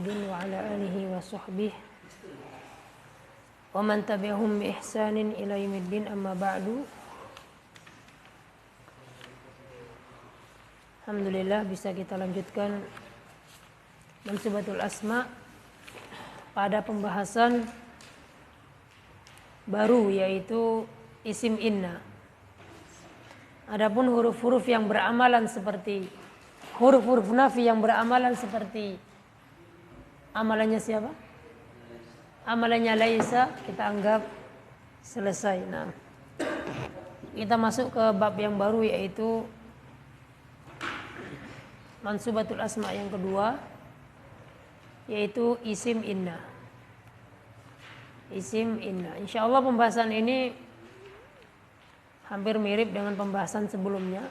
Muhammadin wa ala alihi wa sahbihi wa man tabi'ahum bi ihsanin ila yaumiddin, amma ba'du. Alhamdulillah bisa kita lanjutkan Mansubatul Asma pada pembahasan baru, yaitu isim inna. Adapun huruf-huruf yang beramalan seperti huruf-huruf nafi yang beramalan seperti amalannya siapa? Amalannya Laisa, kita anggap selesai. Nah, kita masuk ke bab yang baru, yaitu Mansubatul Asma yang kedua, yaitu isim inna. Isim inna. Insyaallah pembahasan ini hampir mirip dengan pembahasan sebelumnya,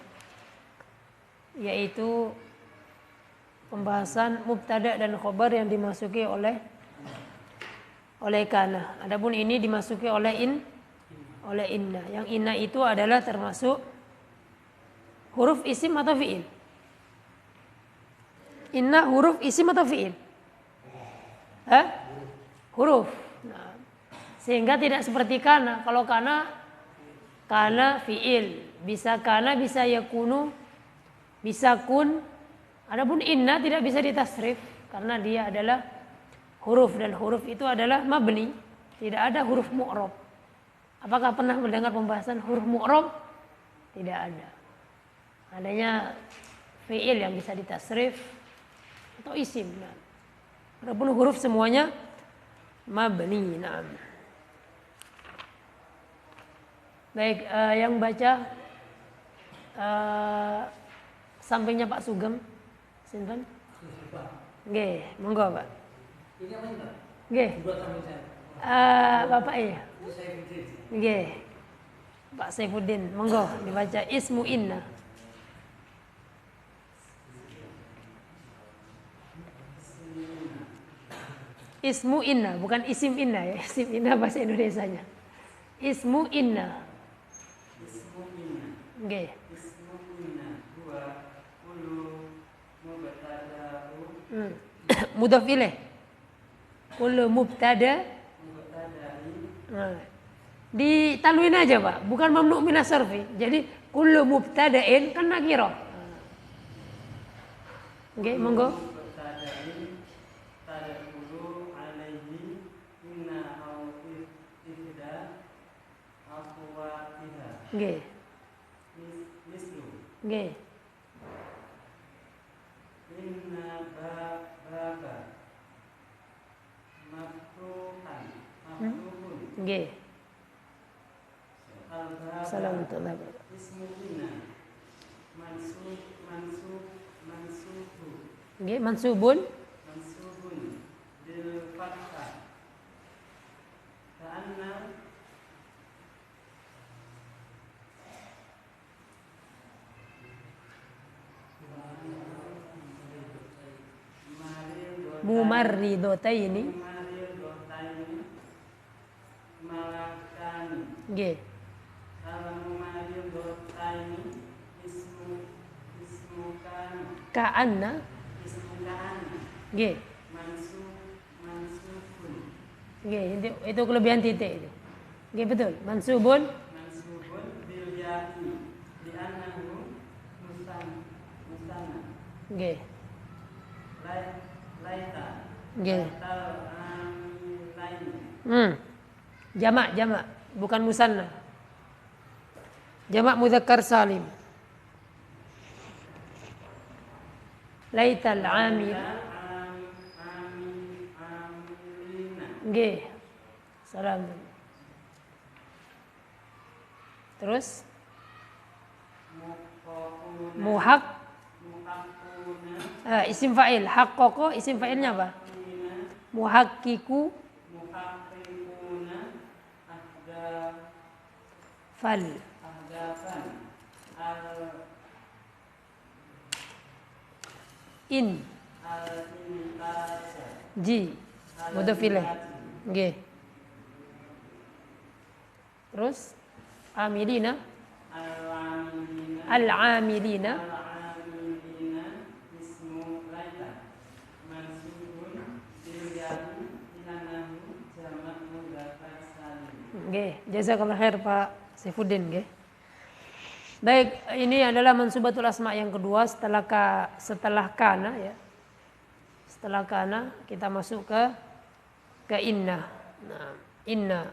yaitu pembahasan mubtada dan khobar yang dimasuki oleh kana. Adapun ini dimasuki oleh inna. Yang inna itu adalah termasuk huruf isim atau fi'il? Inna huruf isim atau fi'il? Huruf. Nah, sehingga tidak seperti kana. Kalau kana fi'il, bisa kana, bisa yakunu, bisa kun. Adapun inna tidak bisa ditasrif karena dia adalah huruf, dan huruf itu adalah mabni, tidak ada huruf mu'rab. Apakah pernah mendengar pembahasan huruf mu'rab? Tidak ada. Adanya fi'il yang bisa ditasrif atau isim. Nah, adapun huruf semuanya mabni. Nah, baik, yang baca sampingnya Pak Sugeng, sinten? Nggih, monggo Pak. Nggih. Bapak ya. Nggih. Pak Saifuddin, monggo dibaca ismu inna. Ismu inna, bukan isim inna ya. Isim inna bahasa Indonesianya. Ismu inna. Nggih. Ismu inna huwa kullu mubtada'u. Mudhaf ilaih. Kullu mubtada. Nah, ditanwin aja Pak, bukan mamnu minas sarfi. Jadi kullu mubtada'in kan nakirah. Nggih, monggo. Mubtada'in tadkhulu alaihi inna aw ifda aqwatiha. Nggih. Mislu. Nggih. Inna baba maftuhan. Nggih. Assalamualaikum. Ismu inna mansubu. Nggih, mansubun bil fathah. Ka'anna mumarridotaini. Malakani. Nggih. Kalau mumarridotaini ismu Ka'anna. ka'anna. Nggih. Mansubun. Nggih, itu kelebihan titik itu. Nggih, betul. Mansubun Bil ya'i li'annahu musanna. Nggih. Laita. Nggih. Lain. Jamak, bukan musanna. Jamak mudzakkar salim. Laital amil. Nggih. Salam. Terus isim fa'il. Haqqaqa isim fa'ilnya apa? Muhaqqiqu fal. In. Ji. Mudhaf ilaih. Nggih. Terus amilina. Al-amilina. nggih. Jazakallahu khair Pak Saifuddin nggih. Baik, ini adalah mansubatul asma yang kedua setelah kana ya. Setelah kana kita masuk ke inna. Nah, inna.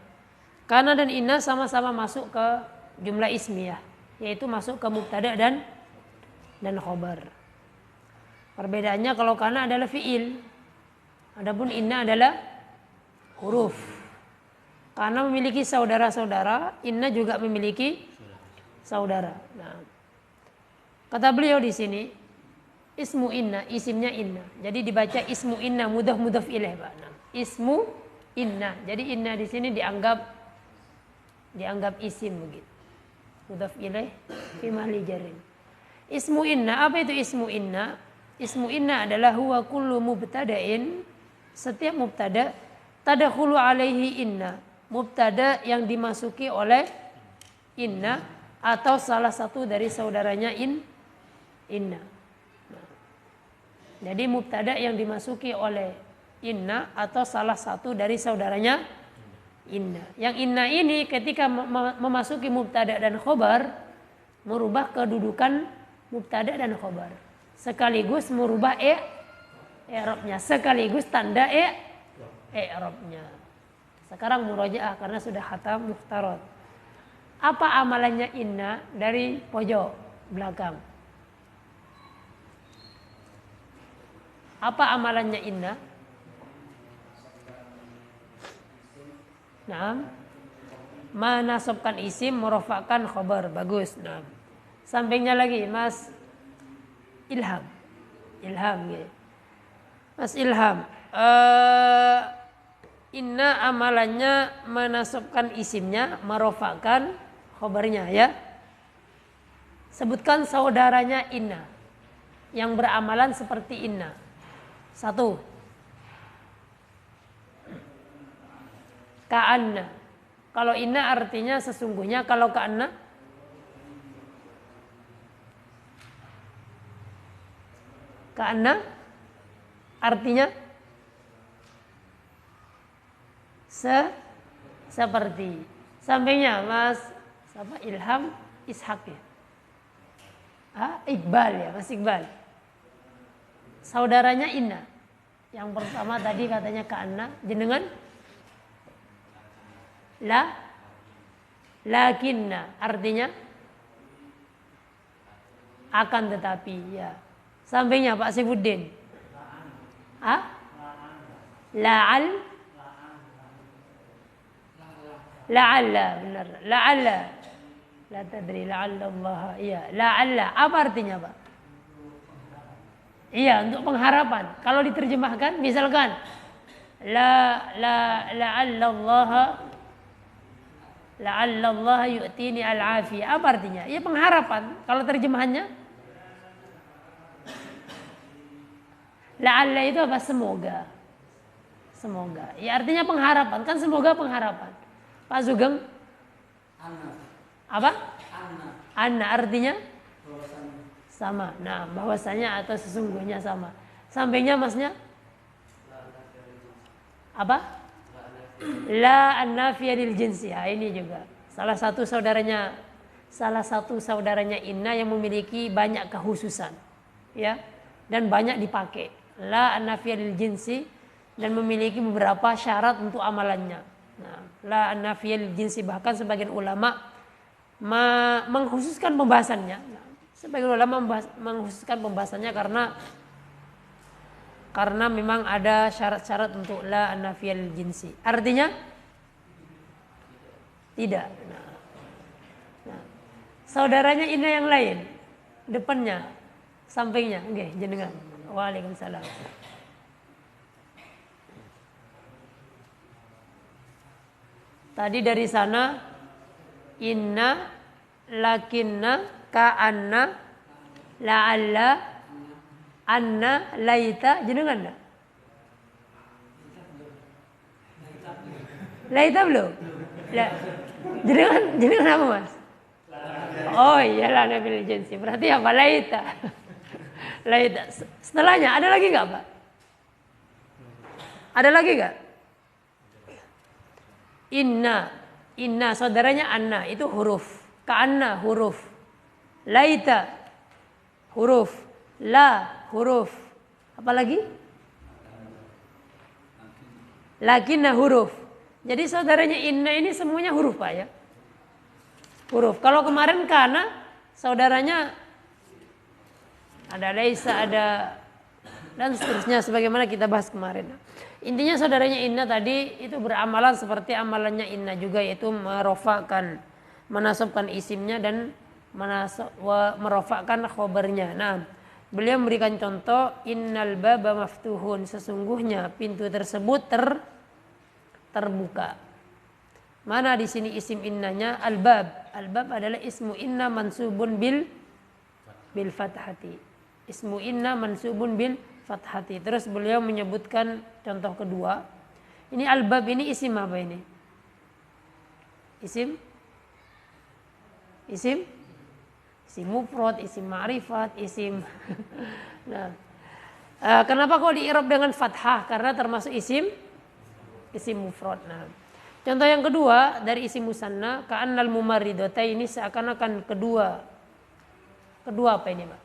Kana dan inna sama-sama masuk ke jumlah ismiyah, yaitu masuk ke mubtada dan khobar. Perbedaannya kalau kana adalah fiil, adapun inna adalah huruf. Kana memiliki saudara-saudara, inna juga memiliki saudara. Nah, kata beliau di sini, ismu inna, isimnya inna. Jadi dibaca ismu inna mudhaf ilaih, Pak. Nah, ismu inna. Jadi inna di sini dianggap isim begitu. Mudhaf ilaih fi mahalli jarrin. Ismu inna, apa itu ismu inna? Ismu inna adalah huwa kullu mubtada'in, setiap mubtada tadkhulu alaihi inna. Mubtada yang dimasuki oleh inna atau salah satu dari saudaranya inna. Jadi mubtada yang dimasuki oleh inna atau salah satu dari saudaranya inna. Yang inna ini ketika memasuki mubtada dan khobar merubah kedudukan mubtada dan khobar. Sekaligus merubah i'rabnya, sekaligus tanda i'rabnya. Sekarang murojaah karena sudah khatam muftarad. Apa amalannya inna dari pojok belakang? Apa amalannya inna? Nah, menasabkan isim, merofakkan khobar. Bagus. Nah, sampingnya lagi Mas Ilham. Ya. Mas Ilham. Inna amalannya menasabkan isimnya, merofakkan khobarnya ya. Sebutkan saudaranya inna yang beramalan seperti inna. 1. Ka'anna. Kalau inna artinya sesungguhnya, kalau ka'anna artinya seperti. Sampingnya Mas Ilham Ishak ya. Iqbal ya, Mas Iqbal. Saudaranya inna. Yang pertama tadi katanya ka'anna, jenengan lakinna artinya akan tetapi ya. Sampingnya Pak Saifuddin. La'alla benar. La'alla. La tadri la'alla Allah. Iya, la'alla. Apa artinya, Pak? Iya, untuk pengharapan. Kalau diterjemahkan misalkan la'alla Allah yu'tini al-afiyah. Apa artinya? Iya, pengharapan. Kalau terjemahannya la'alla itu apa? Semoga. Ya artinya pengharapan. Kan semoga pengharapan. Pak Sugeng? Apa? Anna artinya? Sama. Nah, bahwasanya atau sesungguhnya sama. Sampingnya Masnya? Apa? La an-nafiyah lil jinsi. Ini juga salah satu saudaranya inna yang memiliki banyak kekhususan. Ya. Dan banyak dipakai. La an-nafiyah lil jinsi dan memiliki beberapa syarat untuk amalannya. Nah, la an-nafiyah lil jinsi, bahkan sebagian ulama mengkhususkan pembahasannya. Nah, sebagian ulama mengkhususkan pembahasannya karena memang ada syarat-syarat untuk la an-nafiyah lil jinsi. Artinya tidak. Nah, saudaranya inna yang lain, depannya, sampingnya, nggih, jenengan. Waalaikumsalam. Tadi dari sana inna, lakinna, ka'anna, la'alla, anna, laita, jenengan enggak? Laita belum? La. Jenengan apa, Mas? Oh iyalah nabil jinsi. Berarti apa? Laita. Laita. Setelahnya ada lagi enggak, Pak? Ada lagi enggak? Inna, Inna saudaranya anna itu huruf. Ka'anna huruf. Laita huruf. La huruf. Apalagi? Lakinna huruf. Jadi saudaranya inna ini semuanya huruf Pak ya. Huruf. Kalau kemarin kana saudaranya ada laisa, ada dan seterusnya sebagaimana kita bahas kemarin. Intinya saudaranya inna tadi itu beramalan seperti amalannya inna juga, yaitu merofakkan, menasabkan isimnya dan merofakkan khobarnya. Nah, beliau memberikan contoh innal baba maftuhun, sesungguhnya pintu tersebut terbuka. Mana di sini isim innanya? Al-bab. Al-bab adalah ismu inna mansubun bil fathati. Ismu inna mansubun bil fathati. Terus beliau menyebutkan contoh kedua. Ini al-bab ini isim apa ini? Isim mufrad, isim ma'rifat, isim. Nah, kenapa kok di-i'rab dengan fathah? Karena termasuk isim mufrad. Nah, contoh yang kedua dari isim musanna, ka'annal mumarridataini, seakan-akan kedua apa ini, Pak?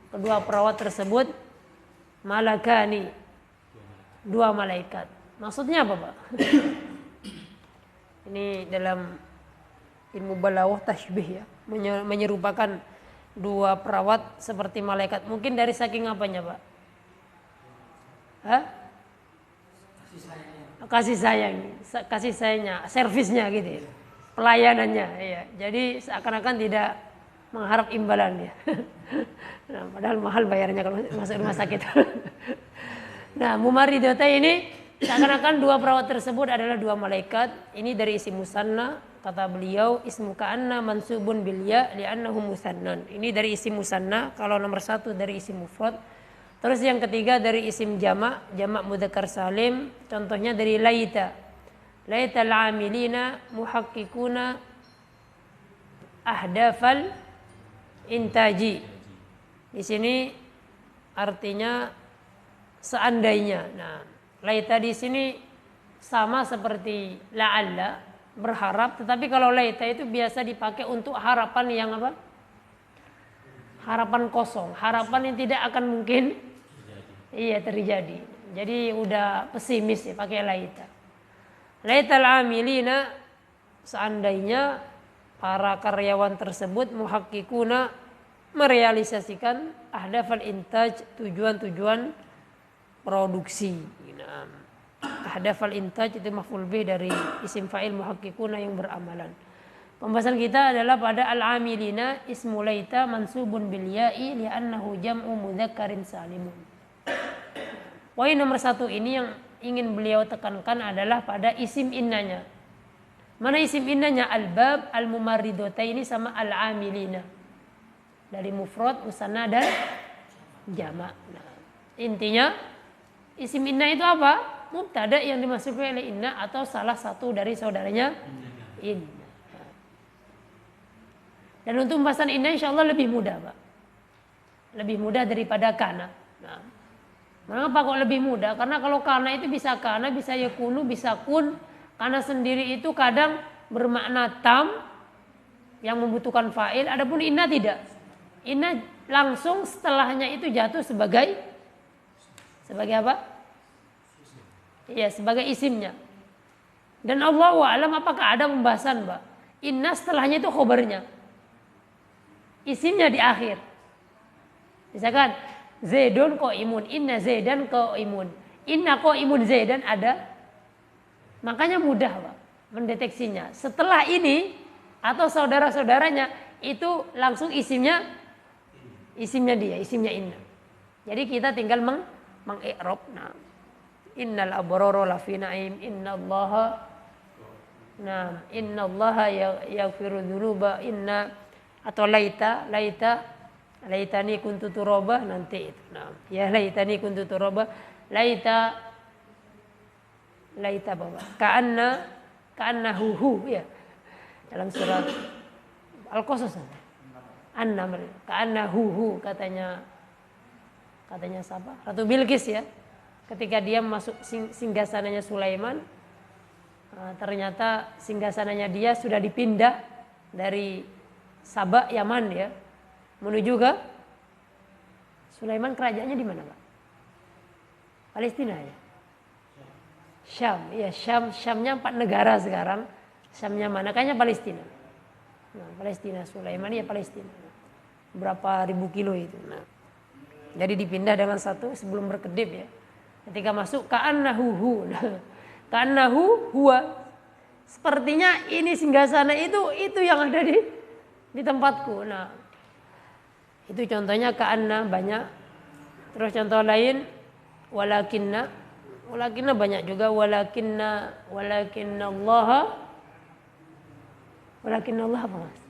Kedua perawat tersebut malakani, dua malaikat. Maksudnya apa, Pak? Ini dalam ilmu balaghah tasybih ya, menyerupakan dua perawat seperti malaikat. Mungkin dari saking apanya, Pak? Hah? Kasih sayangnya, servisnya gitu ya. Pelayanannya ya. Jadi seakan-akan tidak mengharap imbalan ya. Nah, padahal mahal bayarnya kalau masuk rumah sakit. Nah, mumarridata ini seakan-akan dua perawat tersebut adalah dua malaikat. Ini dari isim musanna, kata beliau ismu ka'anna mansubun bil ya li'annahu musannan. Ini dari isim musanna, kalau nomor satu dari isim mufrad. Terus yang ketiga dari isim jamak mudzakkar salim, contohnya dari laita. Laita al-amilina muhaqqiquna ahdafal intaji. Di sini artinya seandainya. Nah, laita di sini sama seperti la'alla, berharap, tetapi kalau laita itu biasa dipakai untuk harapan yang apa? Harapan kosong, harapan yang tidak akan mungkin terjadi. Jadi udah pesimis ya pakai laita. Laital amilina, seandainya para karyawan tersebut muhaqqiquna, merealisasikan ahdafal intaj, tujuan-tujuan produksi. Ahdafal intaj itu maf'ul bih dari isim fa'il muhaqqiquna yang beramalan. Pembahasan kita adalah pada al-amilina ismu laita mansubun bil ya'i li'annahu jam'u mudzakkarin salimun. Poin nomor satu ini yang ingin beliau tekankan adalah pada isim innanya. Mana isim innanya? Al-bab, al-mumarridataini sama al-amilina. Dari mufrad, musanna dan jamak. Nah, intinya isim inna itu apa? Mubtada yang dimasuki oleh inna atau salah satu dari saudaranya inna. Dan untuk pembahasan inna insyaallah lebih mudah, Pak. Lebih mudah daripada kana. Nah, mengapa kok lebih mudah? Karena kalau kana itu bisa kana, bisa yakunu, bisa kun. Kana sendiri itu kadang bermakna tam yang membutuhkan fa'il, adapun inna tidak. Inna langsung setelahnya itu jatuh sebagai apa? Iya, sebagai isimnya. Dan Allahu a'lam apakah ada pembahasan, Pak? Inna setelahnya itu khobarnya. Isimnya di akhir. Misalkan Zaidun qaimun, inna Zaidan qaimun. Inna qaimun Zaidan ada. Makanya mudah, Pak, mendeteksinya. Setelah ini atau saudara-saudaranya itu langsung isimnya dia, isimnya inna. Jadi kita tinggal meng-i'rab. Nah, innal abrara lafi na'im, innallaha yaghfiru dzunuba, inna atau laitani kuntu turaba, nanti itu. Nah, ya laitani kuntu turaba, laita Bapak. Ka'anna hu ya. Dalam surat Al-Qasas. An-Naml. Ka'anna hu katanya siapa? Ratu Bilqis ya. Ketika dia masuk singgasananya Sulaiman, Ternyata singgasananya dia sudah dipindah dari Sabah, Yaman ya, menuju ke Sulaiman. Kerajaannya di mana, Pak? Palestina ya. Syam, ya Syam, Syamnya 4 negara sekarang. Syamnya mana? Kayaknya Palestina. Nah, Palestina, Sulaiman ya Palestina. Berapa ribu kilo itu. Nah, jadi dipindah dengan satu sebelum berkedip ya. Ketika masuk ka'annahu, ka'annahu huwa, sepertinya ini singgasana itu yang ada di tempatku. Nah, itu contohnya ka'anna banyak. Terus contoh lain walakinna banyak juga. Walakinna Allah apa Mas?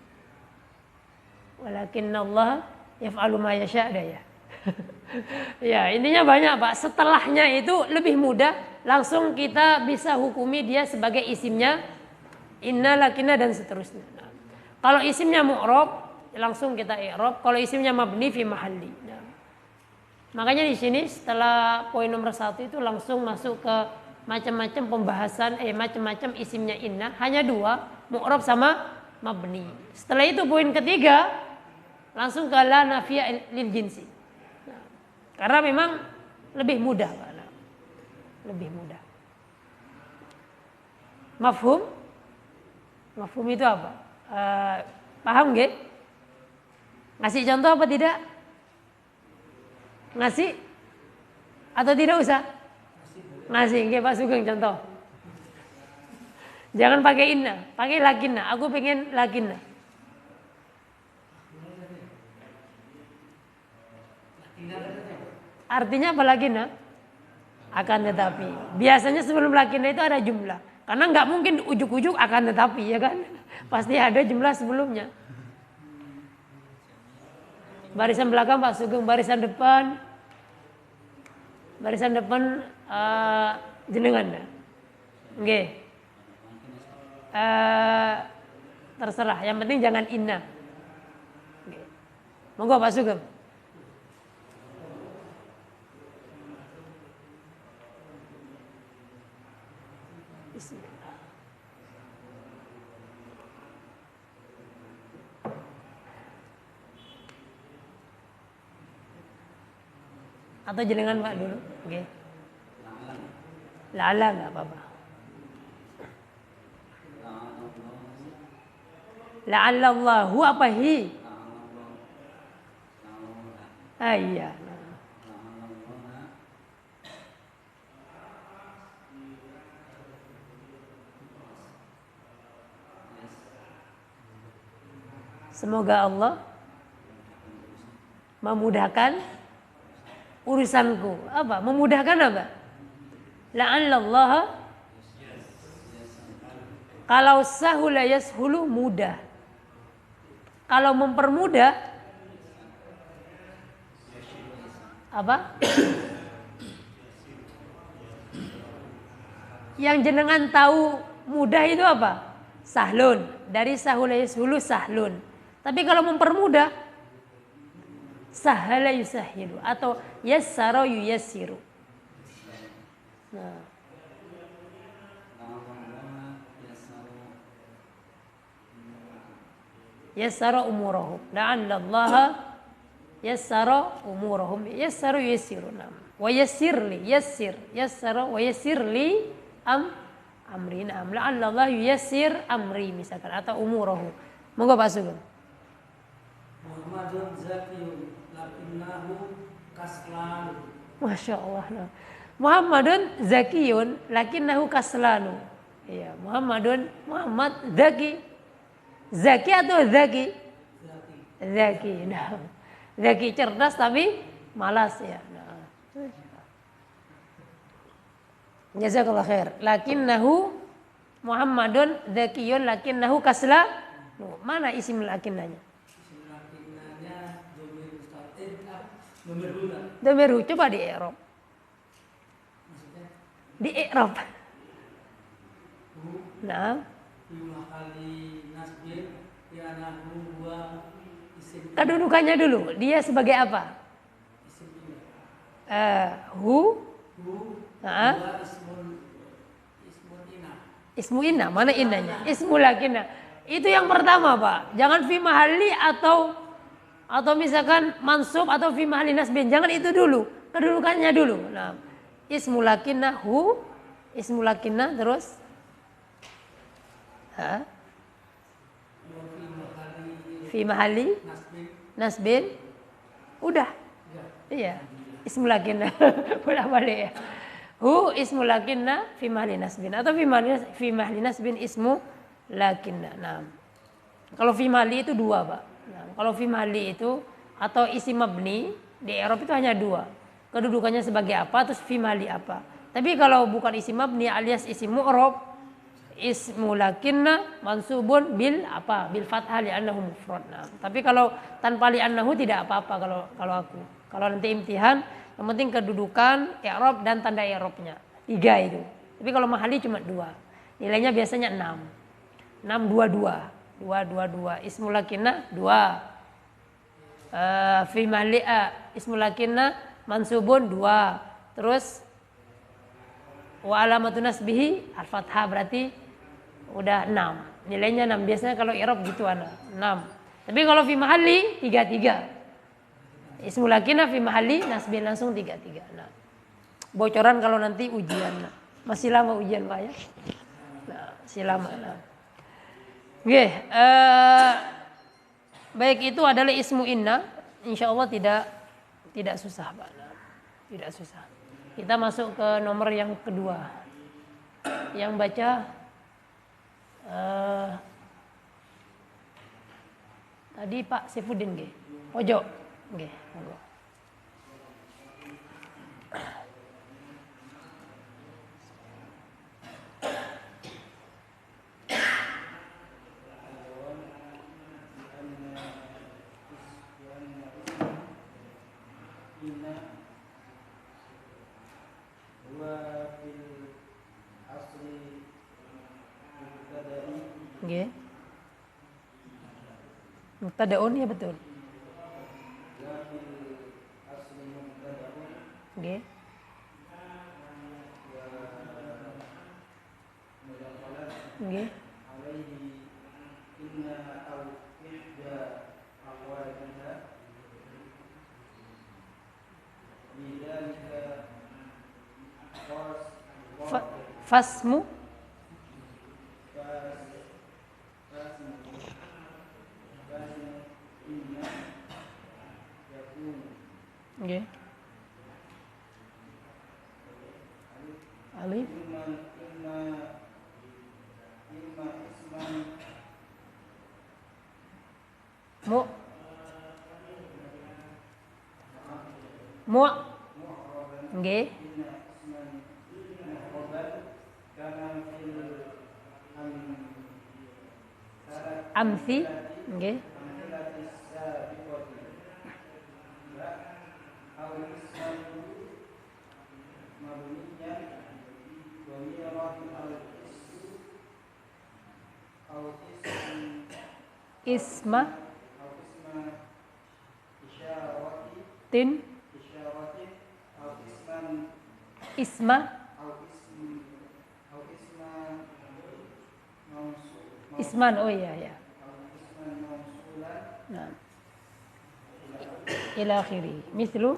Walakinna Allah yaf'alu ma yasha' ya. Ya, intinya banyak Pak. Setelahnya itu lebih mudah, langsung kita bisa hukumi dia sebagai isimnya inna, lakinna dan seterusnya. Nah, kalau isimnya mu'rab langsung kita i'rab, kalau isimnya mabni fi mahalli. Nah, makanya di sini setelah poin nomor 1 itu langsung masuk ke macam-macam pembahasan macam-macam isimnya inna, hanya 2, mu'rab sama mabni. Setelah itu poin ketiga langsung ke la nafiyah lil jinsi. Nah, karena memang lebih mudah, Pak. Nah, lebih mudah. Mafhum? Mafhum itu apa? Paham nggih? Ngasih contoh apa tidak? Ngasih atau tidak usah? Ngasih, nggih Pak Sugeng contoh. Jangan pakai inna, pakai lakinna. Aku pengen lakinna. Artinya apa lakinna? Akan tetapi. Biasanya sebelum lakinna itu ada jumlah. Karena nggak mungkin ujuk-ujuk akan tetapi, ya kan? Pasti ada jumlah sebelumnya. Barisan belakang Pak Sugeng, barisan depan jenengan. Nggih. Terserah, yang penting jangan inna. Nggih. Monggo Pak Sugeng. Bismillah. Atau jenengan Pak dulu, oke. La'ala enggak apa-apa. La'allallahu apa hi? Iya. Semoga Allah memudahkan urusanku. Apa? Memudahkan apa? La'allallah. Kalau sahula yashulu mudah. Kalau mempermudah apa? Yang jenengan tahu mudah itu apa? Sahlun. Dari sahula yashulu sahlun. Tapi kalau mempermudah sahala yusahilu atau yassara yuyassiru. Nah. Yassara umurahum. La'allallaha yassara umurahum. Yassaru yuyassiru. Wa yassirli yassir. Yassara wa yassirli amri. La'allallaha yuyassir amri misalkan atau umurahu. Monggo Pak Sugeng. Muhammadun zakiyun lakinnahu kaslanu. Masya Allah. Muhammadun zakiyun lakinnahu kaslanu. Iya, Muhammad zaki. Zaki atau zaki? Zaki. Nah, zaki cerdas tapi malas ya. Nah. Jazakallah khair. Lakinnahu Muhammadun zakiyun lakinnahu kaslanu. Mana isim lakinnanya? Domiru, coba di i'rab. Di i'rab. Nah. Kedudukannya dulu. Dia sebagai apa? Ismu inna, mana innanya? Ismu lakinna. Itu yang pertama, Pak. Jangan fi mahalli atau misalkan mansub atau fi mahalli nasbin. Jangan itu dulu. Kedudukannya dulu. Nah, ismu lakinna hu, ismu lakinna terus fi mahalli nasbin. Udah. Iya. Ismu lakinna. Boleh balik ya. Hu ismu lakinna fi mahalli nasbin atau fi mahalli nasbin ismu lakinna. Nah, kalau fi mahalli itu dua, Pak. Nah, kalau fi mahalli itu atau isim mabni di i'rab itu hanya dua. Kedudukannya sebagai apa terus fi mahalli apa. Tapi kalau bukan isim mabni alias isim mu'rab, ismu lakinna mansubun bil apa? Bil fathah li'annahu mufrad. Nah, tapi kalau tanpa li'annahu tidak apa-apa kalau aku. Kalau nanti imtihan yang penting kedudukan, i'rab dan tanda i'rabnya. 3 itu. Tapi kalau mahalli cuma 2. Nilainya biasanya 6. 6 2 2. 2 2 2. Ismu lakinna 2. Fi mahalli ismu lakinna mansubun 2. Terus wa alamatun nasbihi al-fathah berarti udah 6. Nilainya 6. Biasanya kalau i'rab gitu ana 6. Tapi kalau fi mahalli 3 3. Ismu lakinna fi mahalli nasbin langsung 3 3. Nah, bocoran kalau nanti ujian. Nah, masih lama ujian, Pak ya. Nah, masih lama. Nah. Oke, baik itu adalah ismu inna. Insyaallah tidak susah, Pak. Nah, tidak susah. Kita masuk ke nomor yang kedua. Yang baca tadi Pak Saifuddin nggih. Pojok. Nggih, monggo. Nggih. Mubtada'un ya betul. Nggih. Nggih. Fasmu nggih. Alif mu nggih. Amsi nggih. Isma tin isma isman oh iya ya. Nah. Ila akhiri. Mislu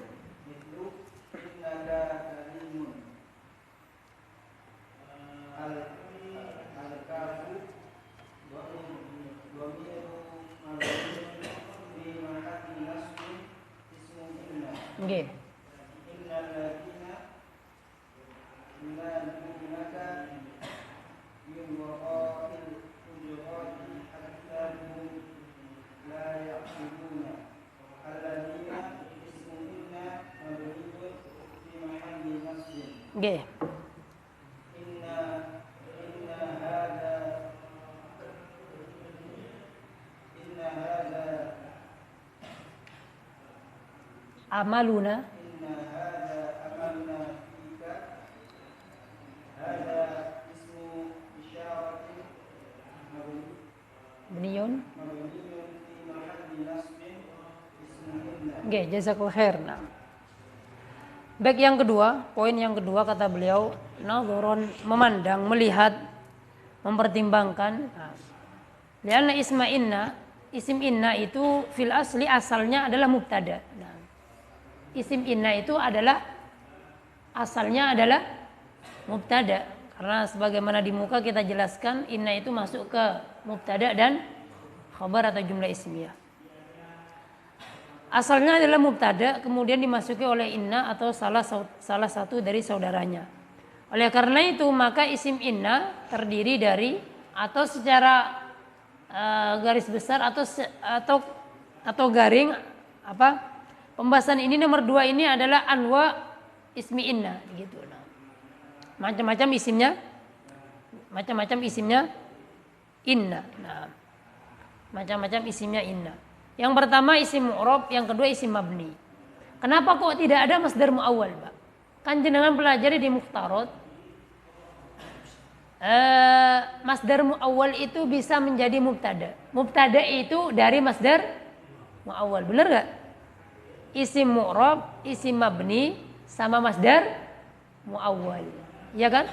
nggih. Nggih. Amaluna Bniun Nggih, jazakallahu khair. Nah. Baik yang kedua, poin yang kedua kata beliau, nadharon memandang, melihat mempertimbangkan. Lianna isma inna, isim inna itu fil asli asalnya adalah mubtada. Nah, isim inna itu adalah asalnya adalah mubtada, karena sebagaimana di muka kita jelaskan inna itu masuk ke mubtada dan khabar atau jumlah ismiyah. Asalnya adalah mubtada kemudian dimasuki oleh inna atau salah satu dari saudaranya. Oleh karena itu maka isim inna terdiri dari atau secara garis besar atau garing apa? Pembahasan ini nomor 2 ini adalah anwa ismi inna gitu. Nah, macam-macam isimnya inna. Nah, macam-macam isimnya inna. Yang pertama isim mu'rab, yang kedua isim mabni. Kenapa kok tidak ada masdar muawwal, Pak? Kan jenengan pelajari di Mukhtarat. Masdar muawwal itu bisa menjadi mubtada. Mubtada itu dari masdar muawwal, benar enggak? Isim mu'rab, isim mabni sama masdar muawwal. Ya kan?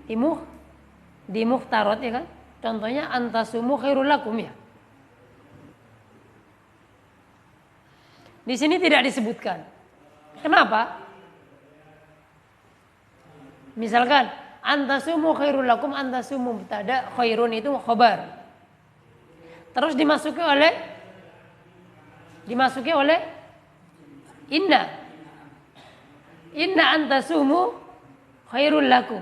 Di Mukhtarat ya kan? Contohnya antasumu khairul lakum ya. Di sini tidak disebutkan. Kenapa? Misalkan antasumu khairul lakum, antasumu mubtada, khairun itu khabar. Terus dimasuki oleh inna. Inna antasumu khairul lakum.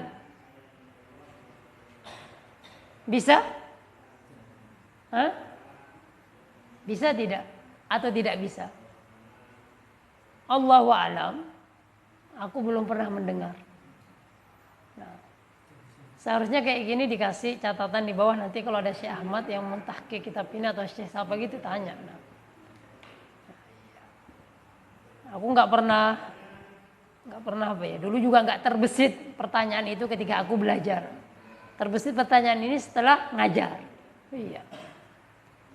Bisa? Hah? Bisa tidak? Atau tidak bisa? Allahu a'lam. Aku belum pernah mendengar. Seharusnya kayak gini dikasih catatan di bawah, nanti kalau ada Syekh Ahmad yang mentahqiq kitab ini atau Syekh siapa gitu tanya. Nah, aku nggak pernah apa ya. Dulu juga nggak terbesit pertanyaan itu ketika aku belajar. Terbesit pertanyaan ini setelah ngajar. Iya.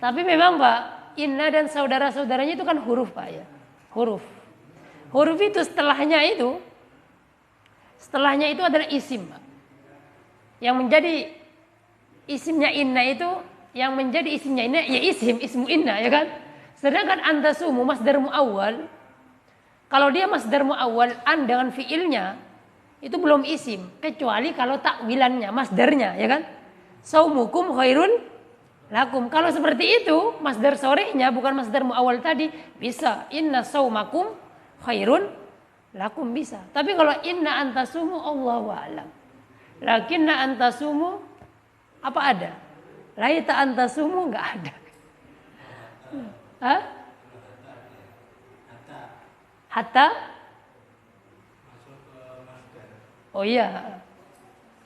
Tapi memang Pak, inna dan saudara-saudaranya itu kan huruf Pak ya. Huruf itu setelahnya itu adalah isim Pak. Yang menjadi isimnya inna itu, yang menjadi isimnya inna ya ismu inna ya kan. Sedangkan antasumu masdar muawwal, kalau dia masdar muawwal an dengan fiilnya itu belum isim, kecuali kalau takwilannya masdarnya ya kan. Saumukum khairun lakum. Kalau seperti itu masdar sorehnya bukan masdar muawwal tadi, bisa inna saumakum khairun lakum bisa. Tapi kalau inna antasumu Allahu a'lam. Lakinna antasumu apa ada? Laita antasumu enggak ada. Hah? Hatta? Oh iya.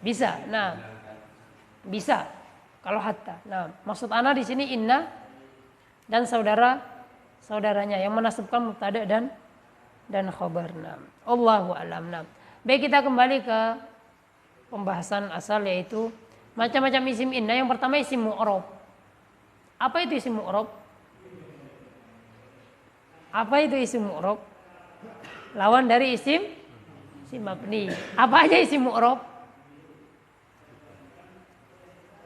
Bisa. Nah. Bisa. Kalau hatta. Nah, maksud ana di sini inna dan saudaranya yang menasabkan mubtada dan khabar. Nah, Allahu a'lam. Nah, baik kita kembali ke pembahasan asal yaitu macam-macam isim inna. Yang pertama isim mu'rab. Apa itu isim mu'rab? Apa itu isim mu'rab? Lawan dari isim mabni. Apa aja isim mu'rab?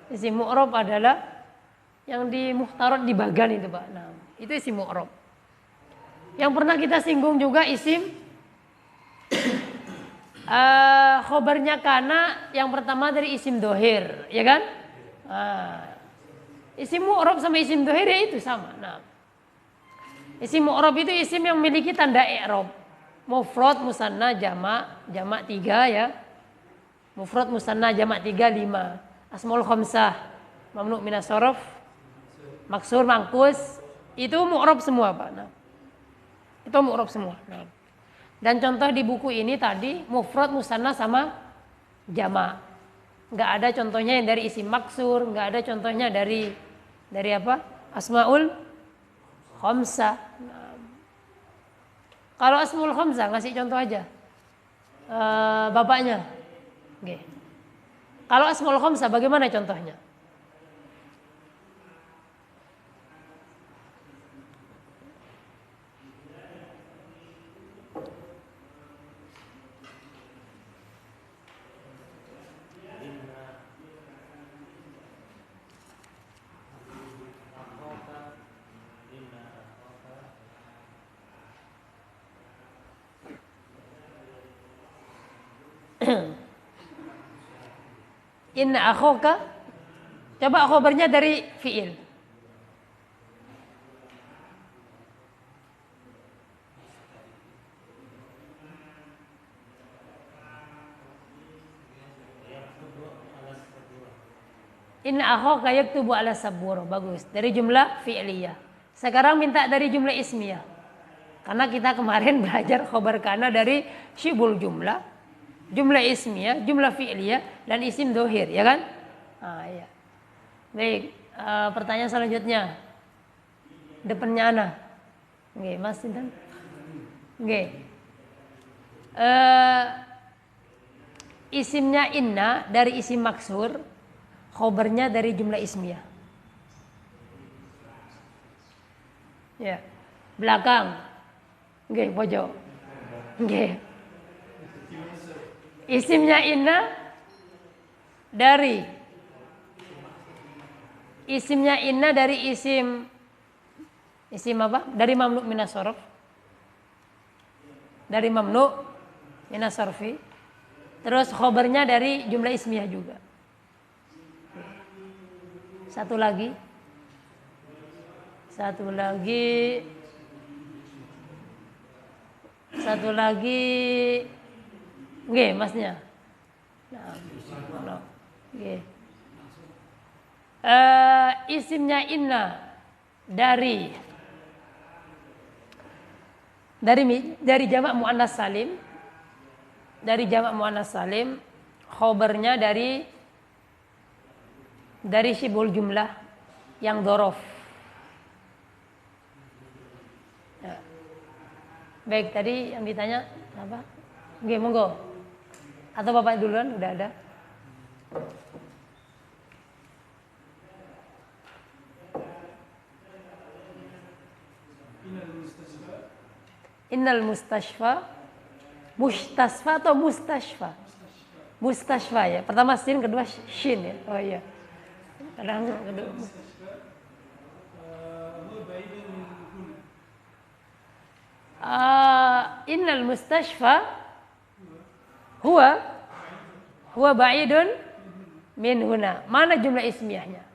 Isim mu'rab adalah yang di Mukhtarat di bagan itu Pak. Nah, itu isim mu'rab. Yang pernah kita singgung juga isim khobarnya kana yang pertama dari isim dohir, ya kan? Isim mu'rab sama isim dohir ya itu sama. Nah, isim mu'rab itu isim yang memiliki tanda i'rab. Mufrad, musanna, jamak 3 ya. Mufrad, musanna, jamak 3 5. Asmaul khamsah, mamnu minas shoraf, maksur, mangkus, itu mu'rab semua Pak. Nah, itu mu'rab semua. Nah, dan contoh di buku ini tadi mufrad, musanna sama jamak. Enggak ada contohnya yang dari isim maksur, enggak ada contohnya dari apa? Asmaul khamsah. Nah, kalau asmaul khamsah ngasih contoh aja. Bapaknya. Oke. Kalau asmaul khamsah bagaimana contohnya? Inna akhoka. Coba khobarnya dari fi'il. Inna akhoka yaktubu ala sabur. Bagus. Dari jumlah fi'liyah. Sekarang minta dari jumlah ismiyah. Karena kita kemarin belajar khobar kana dari syibul jumlah. Jumlah ismiyah, jumlah fi'liyah, dan isim dohir. Ya kan? Ya. Baik. Pertanyaan selanjutnya. Depannya ana. Oke, Mas Sinten. Oke. Isimnya inna dari isim maksur. Khobarnya dari jumlah ismiyah. Ya. Belakang. Nggih, pojok. Nggih. Isimnya inna dari isim apa? Dari mamnu minas sorof. Dari mamnu minas sorfi. Terus khobarnya dari jumlah ismiyah juga. Satu lagi. Nggih, Masnya. Nah, nggih. Isimnya inna dari jamak muannas salim. Dari jamak muannas salim, khobarnya dari syibul jumlah yang dzaraf. Ya. Baik, tadi yang ditanya apa? Oke, monggo. Atau Bapak duluan udah ada? Innal mustashfa. Mustasfa atau mustashfa? Mustashfa ya. Pertama sin, kedua shin ya. Oh iya. Kadang kedua. Innal mustashfa huwa ba'idun min huna. Mana jumlah ismiyahnya?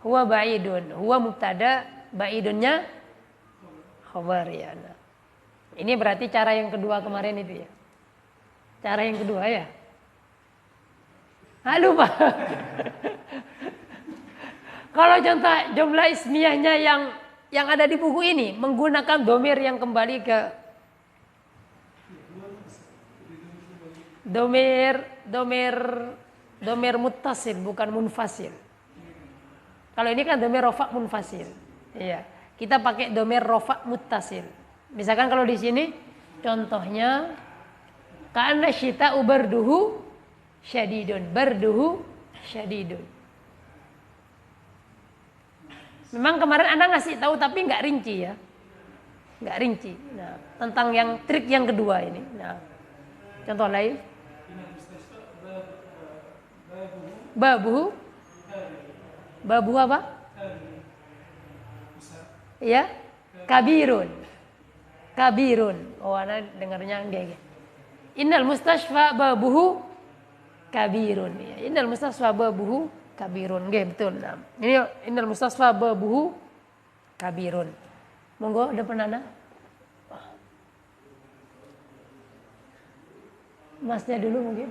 Huwa ba'idun. Huwa mubtada, ba'idunnya khabar ya. Nah. Ini berarti cara yang kedua kemarin itu ya. Cara yang kedua ya. Lupa. Kalau contoh jumlah ismiyahnya yang ada di buku ini menggunakan domir yang kembali ke domir muttasil bukan munfasil. Kalau ini kan domir rofa munfasil. Iya. Kita pakai domir rofa muttasil. Misalkan kalau di sini contohnya kana syita'u barduhu syadidun. Barduhu syadidun. Memang kemarin Anda ngasih tahu tapi nggak rinci ya. Nggak rinci. Nah, tentang yang trik yang kedua ini. Nah, contoh lain. Babuhu. Babuhu apa? Ya. Kabirun. Oh, Anda dengarnya enggak. Innal mustashfa babuhu kabirun. Ya, innal mustashfa babuhu kabirun. Nggih, betul. Nah, ini innal mustashfa babuhu kabirun. Monggo depan Anda. Masnya dulu mungkin.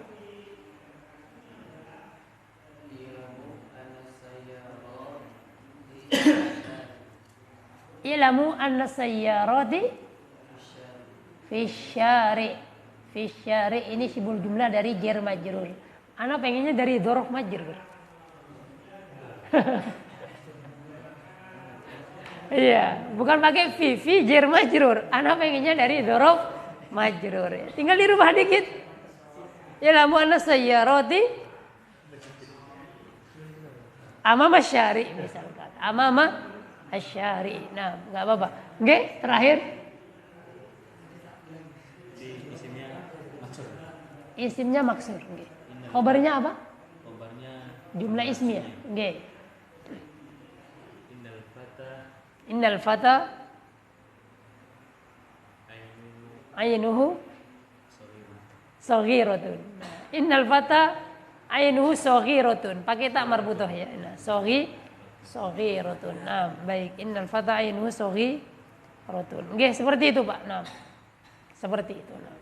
Ilamu anna sayyarati Fisyari ini sibul jumlah dari jar majrur. Ana pengennya dari dzaraf majrur. Iya, bukan pakai fi jar majrur. Ana pengennya dari dzaraf majrur. Tinggal dirubah dikit. Ilamu anna sayyarati amama syari misalkan. Amama asyari. Nah, enggak apa-apa. Oke, terakhir. Isimnya maksur. Okay. Khobarnya apa? Khobarnya jumlah ismiyah. Okay. Innal fata ainuhu Saghiratun. Innal fata ainuhu saghiratun. Pakai tak marbutoh ya. Nah, saghiratun. Nah, baik. Innal fata ainuhu saghiratun. Nggih, seperti itu, Pak. Nah. Seperti itu. Nah.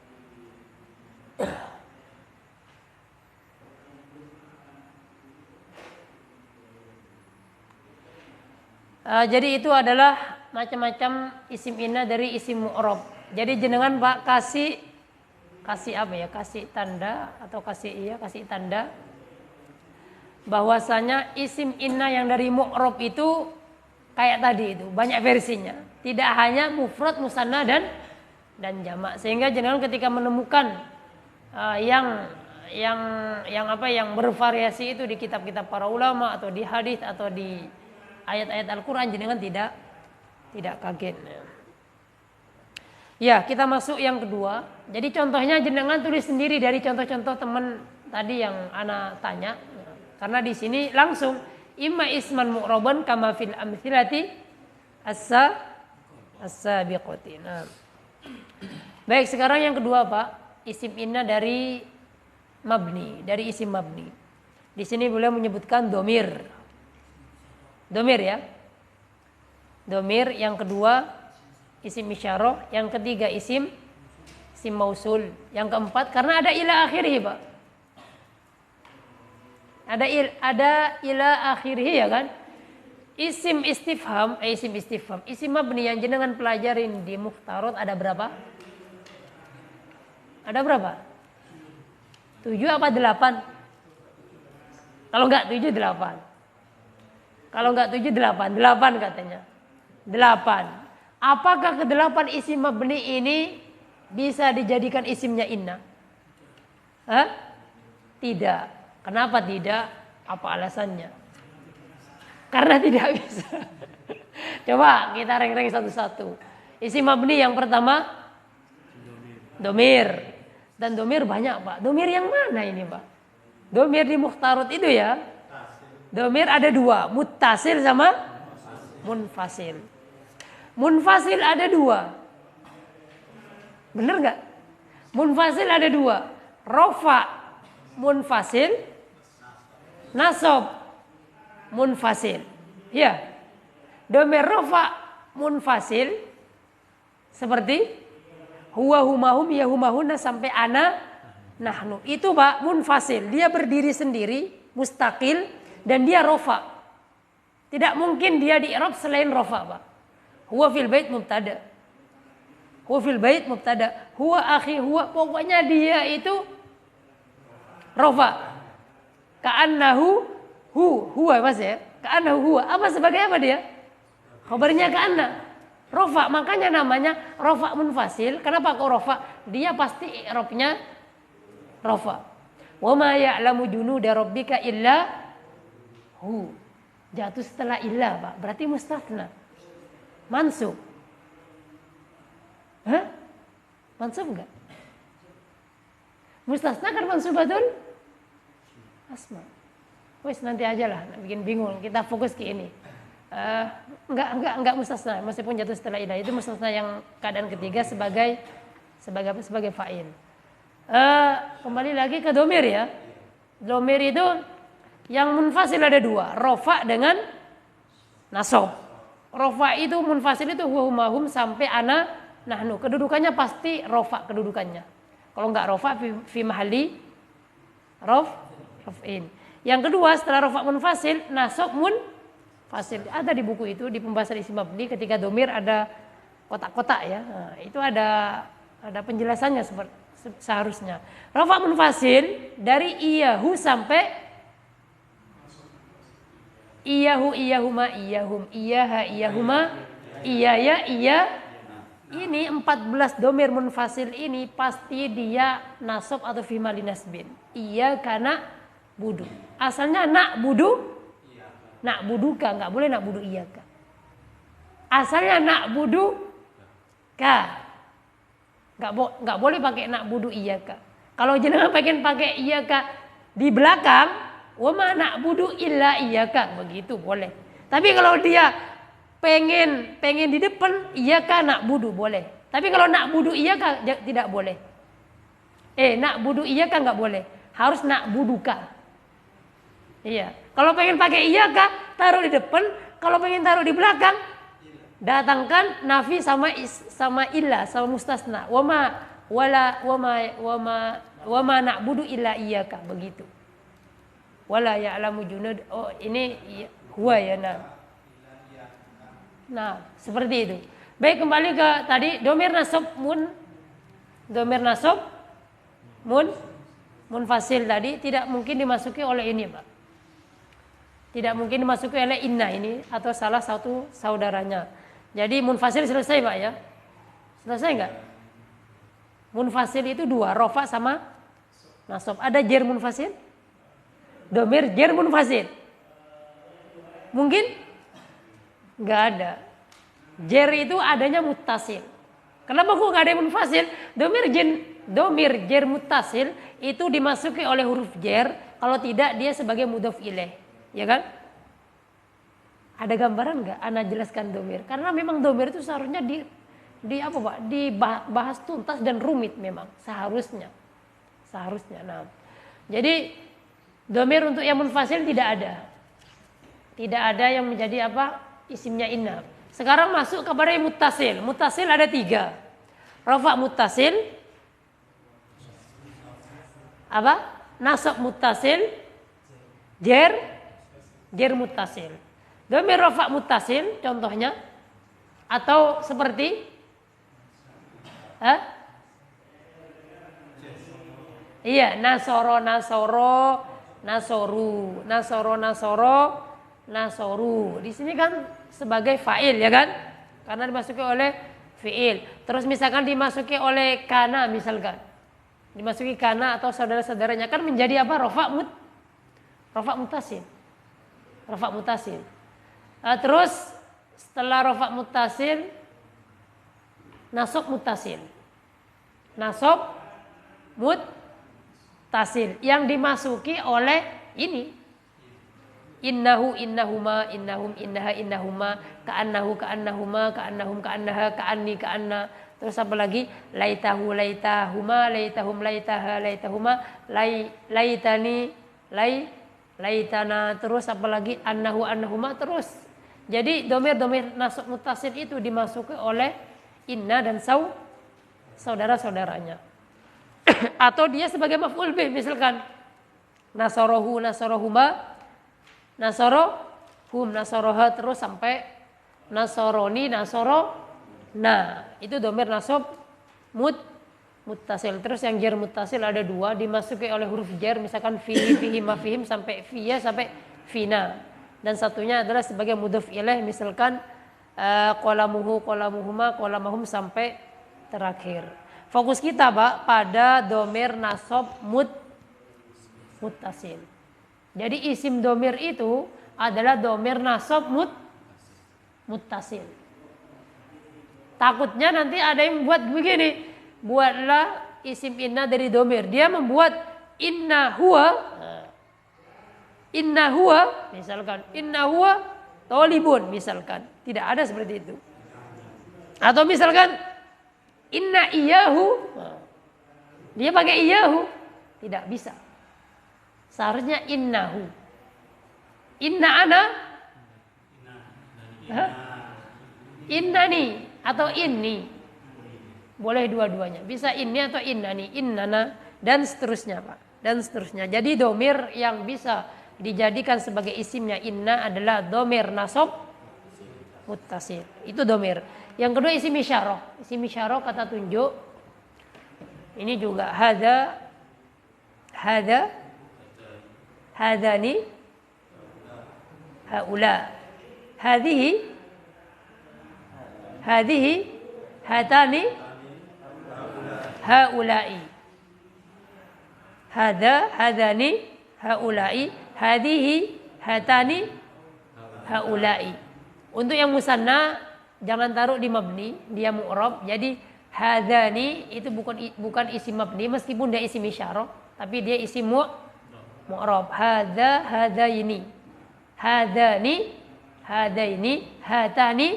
Jadi itu adalah macam-macam isim inna dari isim mu'rab. Jadi jenengan Pak kasih apa ya? Kasih tanda atau kasih tanda bahwasanya isim inna yang dari mu'rab itu kayak tadi itu, banyak versinya. Tidak hanya mufrad, musanna dan jamak. Sehingga jenengan ketika menemukan yang bervariasi itu di kitab-kitab para ulama atau di hadis atau di ayat-ayat Al-Quran, jenengan tidak kaget. Ya, kita masuk yang kedua. Jadi contohnya jenengan tulis sendiri dari contoh-contoh teman tadi yang ana tanya. Karena di sini langsung imma isman mu'raban kama fil amthilati as-sabiqati. Nah. Baik, sekarang yang kedua, Pak. Isim inna dari mabni, dari isim mabni. Di sini beliau menyebutkan domir. Domir ya. Domir, yang kedua isim isyarah, yang ketiga isim mausul, yang keempat karena ada ila akhirih, Pak. Ada ila akhirih ya kan? Isim istifham, isim mabni yang jenengan pelajarin di Mukhtarat ada berapa? Ada berapa? 7 apa 8? Kalau enggak 7 8. Kalau enggak 7 8 katanya. 8. Apakah ke-8 isim mabni ini bisa dijadikan isimnya inna? Hah? Tidak. Kenapa tidak? Apa alasannya? Karena tidak bisa. Coba kita reng-reng satu-satu. Isim mabni yang pertama domir. Dan domir banyak, Pak. Domir yang mana ini, Pak? Domir di Mukhtarat itu ya. Domir ada 2, muttasil sama munfasil. Munfasil ada 2. Bener nggak? Munfasil ada 2. Rofa munfasil, nasab munfasil. Ya. Domir rofa munfasil seperti huwa humahum ya humahuna sampai ana nahnu. Itu Pak munfasil. Dia berdiri sendiri, mustaqil. Dan dia rofa. Tidak mungkin dia di i'rab selain rofa, Pak. Huwa fil bait mubtada. Huwa akhi huwa. Pokoknya dia itu rofa. Ka'annahu huwa Mas ya. Ka'annahu huwa. Apa sebagai apa dia? Khabarnya ka'anna. Rofa. Makanya namanya rofa munfasil. Kenapa kok rofa? Dia pasti i'rabnya rofa. Wa ma ya'lamu junuda rabbika illa jatuh setelah illa, Pak. Berarti mustatsna. Mansub. Hah? Mansub enggak? Mustatsna kan mansubatul asma. Wes nanti aja lah, bikin bingung. Kita fokus ke ini. Enggak mustatsna, meskipun jatuh setelah illa. Itu mustatsna yang keadaan ketiga sebagai fa'il. Kembali lagi ke domir ya. Domir itu yang munfasil ada 2, rofa dengan nasab. Rofa itu munfasil itu huwa humahum sampai ana nahnu. Kedudukannya pasti rofa kedudukannya. Kalau enggak rofa fi mahalli raf'in. Yang kedua setelah rofa munfasil, nasab munfasil. Ada di buku itu di pembahasan isim mabni ketika domir ada kotak-kotak ya. Nah, itu ada penjelasannya seharusnya. Rofa munfasil dari iyahu sampai iyahu, iyahuma, iyahum, iyaha, iyahuma, iyaya, iya. Ini 14 domir munfasil ini pasti dia nasab atau fi mali nasbin. Iya kana budu. Asalnya nak buduka, enggak boleh nak budu iyaka. Asalnya nak budu ka. Enggak boleh pakai nak budu iyaka. Kalau jenengan pakai iyaka di belakang, wa ma na'budu illa iyyaka, begitu boleh. Tapi kalau dia pengen di depan, iyyaka na'budu boleh. Tapi kalau na'budu iyyaka tidak boleh. Na'budu iyyaka nggak boleh. Harus na'buduka. Iya. Kalau pengen pakai iyyaka, taruh di depan. Kalau pengen taruh di belakang, datangkan nafi sama illa sama mustasna. Wama na'budu illa iyyaka, begitu. Wala ya'lamu junud. Oh, ini huwa ya, nah, seperti itu. Baik, kembali ke tadi domir nasab munfasil tadi tidak mungkin dimasuki oleh ini, Pak. Tidak mungkin dimasuki oleh inna ini atau salah satu saudaranya. Jadi munfasil selesai, Pak ya. Selesai enggak? Munfasil itu dua, rofa sama nasab. Ada jer munfasil? Domir jer munfasil. Mungkin? Enggak ada. Jer itu adanya muttasil. Kenapa kok enggak ada munfasil? Domir jer muttasil itu dimasuki oleh huruf jer, kalau tidak dia sebagai mudhof ilaih. Ya kan? Ada gambaran nggak? Ana jelaskan domir. Karena memang domir itu seharusnya dibahas tuntas dan rumit memang seharusnya. Nah, jadi domir untuk yang munfasil tidak ada. Tidak ada yang menjadi isimnya inna. Sekarang masuk kepada yang muttasil. Muttasil ada 3. Rafa muttasil, nasab muttasil, jer muttasil. Domir rafa muttasil contohnya atau seperti iya, nasoro, nasoru. Di sini kan sebagai fa'il ya kan? Karena dimasuki oleh fi'il. Terus misalkan dimasuki oleh kana misalkan. Dimasuki kana atau saudara-saudaranya kan menjadi rafa muttasil. Terus setelah rafa muttasil nasab muttasil yang dimasuki oleh ini innahu, innahuma, innahum, innaha, innahuma, ka'annahu, ka'annahuma, ka'annahum, ka'annaha, ka'anni, ka'anna. Terus apa lagi? Laitahu, laitahuma, laitahum, laitaha, laitahuma, laitani, laitana. Terus apa lagi? Annahu, annahuma. Terus jadi domir nasab muttasil itu dimasuki oleh inna dan saudara-saudaranya. Atau dia sebagai maf'ul bih, misalkan nasorohu, nasorohuma, nasorohum, nasoroha, terus sampai nasoroni, nasorona. Itu domir nasab muttasil. Terus yang jar muttasil ada 2, dimasuki oleh huruf jar, misalkan fihi, fihi, mafihim, sampai fiya, sampai fina. Dan satunya adalah sebagai mudhof ilaih, misalkan qalamuhu, qalamuhuma, qalamahum, sampai terakhir. Fokus kita, Pak, pada domir nasab muttasil. Jadi isim domir itu adalah domir nasab muttasil. Takutnya nanti ada yang membuat begini, buatlah isim inna dari domir. Dia membuat inna huwa, misalkan inna huwa tolibun, misalkan. Tidak ada seperti itu. Atau misalkan inna iyahu, dia pakai iyahu, tidak bisa. Seharusnya innahu. Inna ana, innani atau inni. Boleh dua-duanya. Bisa inni atau innani, innana, dan seterusnya, Pak. Dan seterusnya. Jadi domir yang bisa dijadikan sebagai isimnya inna adalah domir nasab muttasil. Itu domir. Yang kedua isim isyarah. Isim isyarah kata tunjuk. Ini juga hadani, haula, hadhihi, hatani, haulai. Hadani, haulai, hadhihi, hatani, haulai. Untuk yang musanna jangan taruh di mabni, dia mu'rab. Jadi hadani itu bukan isim mabni meskipun dia isim isyarah, tapi dia isim mu'rab. Hadaini, hadani, hadaini, hatani,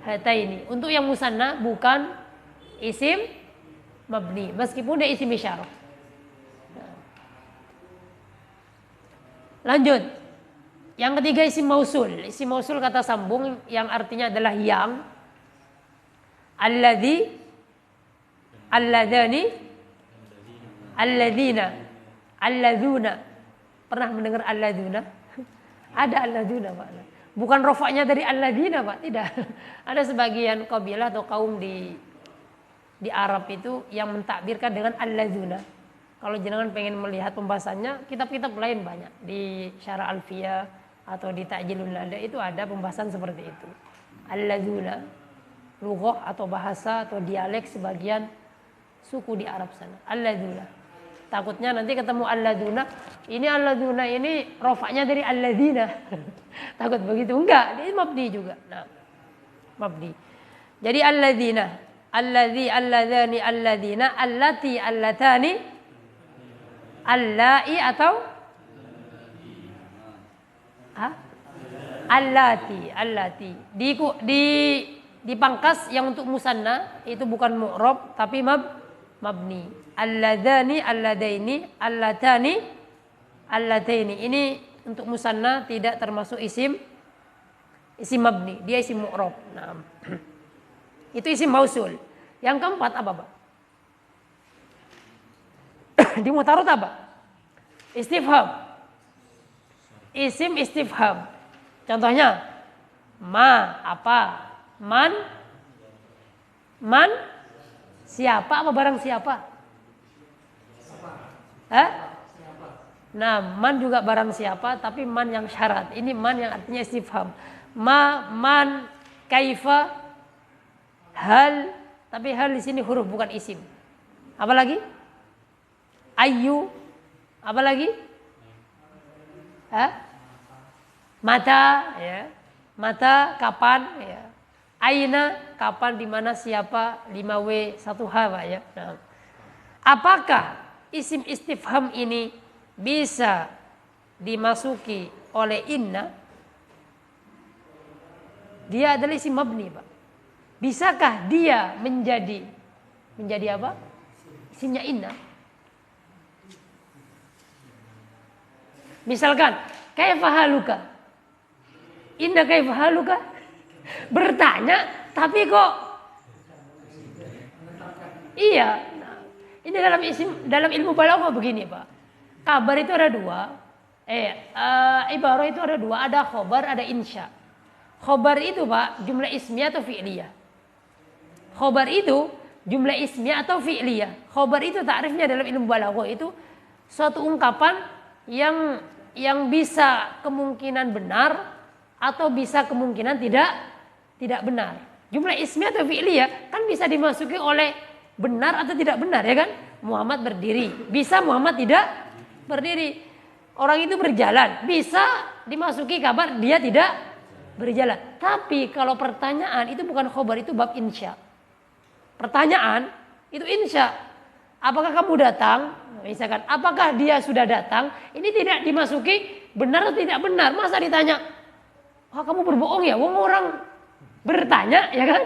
hataini. Untuk yang musanna bukan isim mabni meskipun dia isim isyarah. Lanjut. Yang ketiga isim mausul. Isim mausul kata sambung yang artinya adalah yang. Alladzi, alladani, alladzina, alladzuna. Pernah mendengar alladzuna? Ada alladzuna, Pak. Bukan rofaknya dari alladzina, Pak. Tidak. Ada sebagian kabilah atau kaum di Arab itu yang mentakbirkan dengan alladzuna. Kalau jenengan pengen melihat pembahasannya, kitab-kitab lain banyak. Di Syarah Alfiyah atau di Ta'jilun Nada itu ada pembahasan seperti itu. Alladzuna, lughah atau bahasa atau dialek sebagian suku di Arab sana. Alladzuna. Takutnya nanti ketemu alladzuna, ini rofaknya dari alladzina. Takut begitu. Enggak, dia mabni juga. Nah, mabni. Jadi alladzina, alladzi, alladzani, alladzina, allati, allatani, allai atau allati. Dipangkas yang untuk musanna itu bukan mu'rab tapi mabni. Alladzani, alladaini, allatani, allataini. Ini untuk musanna tidak termasuk isim mabni, dia isim mu'rab. Nah, itu isim mausul. Yang keempat apa, Pak? Di mutarot apa? Istifham. Isim istifham. Contohnya ma apa? Man siapa apa barang siapa? Nah, man juga barang siapa tapi man yang syarat. Ini man yang artinya istifham. Man, kaifa, hal, tapi hal di sini huruf bukan isim. Apa lagi? Ayu, apa lagi? Mata, ya. Mata kapan, ya. Aina kapan, di mana, siapa, 5W 1H, Pak, ya. Nah. Apakah isim istifham ini bisa dimasuki oleh inna? Dia adalah isim mabni, Pak. Bisakah dia menjadi apa? Isimnya inna. Misalkan, kaifa haluka? Inna kaifa haluka? Bertanya, tapi kok iya. Nah, ini dalam ilmu balaghah begini, Pak. Kabar itu ada dua. Ibarah itu ada dua, ada khobar, ada insya. Khobar itu, Pak, jumlah ismiyah atau fi'liyah. Khobar itu jumlah ismiyah atau fi'liyah. Khobar itu ta'rifnya dalam ilmu balaghah itu suatu ungkapan yang bisa kemungkinan benar atau bisa kemungkinan tidak benar. Jumlah ismiyah atau fi'liyah kan bisa dimasuki oleh benar atau tidak benar, ya kan? Muhammad berdiri, bisa Muhammad tidak berdiri. Orang itu berjalan, bisa dimasuki kabar dia tidak berjalan. Tapi kalau pertanyaan itu bukan khobar, itu bab insya. Pertanyaan itu insya. Apakah kamu datang? Misalkan, apakah dia sudah datang? Ini tidak dimasuki benar atau tidak benar. Masa ditanya, kamu berbohong ya? Wong orang bertanya, ya kan?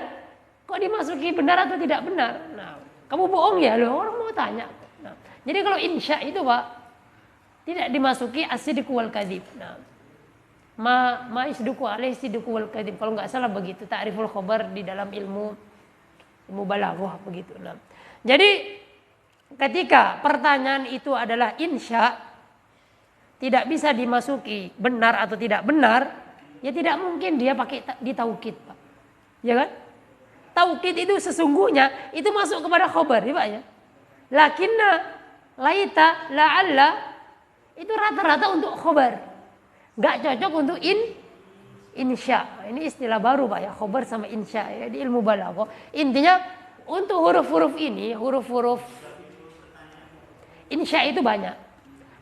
Kok dimasuki benar atau tidak benar? Nah, kamu bohong ya? Loh, orang mau tanya. Nah, jadi kalau insya itu, Pak, tidak dimasuki as-sidqu wal kadzib. Nah, ma isduku alaihi sidqu wal kadzib. Kalau nggak salah begitu ta'riful khabar di dalam ilmu balaghah begitu. Nah, jadi ketika pertanyaan itu adalah insya, tidak bisa dimasuki benar atau tidak benar, ya tidak mungkin dia pakai ditaukid, Pak. Ya kan? Taukid itu sesungguhnya itu masuk kepada khobar, ya Pak, ya. Lakinna, laita, la'alla itu rata-rata untuk khobar. Enggak cocok untuk insya. Ini istilah baru, Pak, ya, khobar sama insya, ya, di ilmu balaghah. Intinya untuk huruf-huruf ini, huruf-huruf insya itu banyak.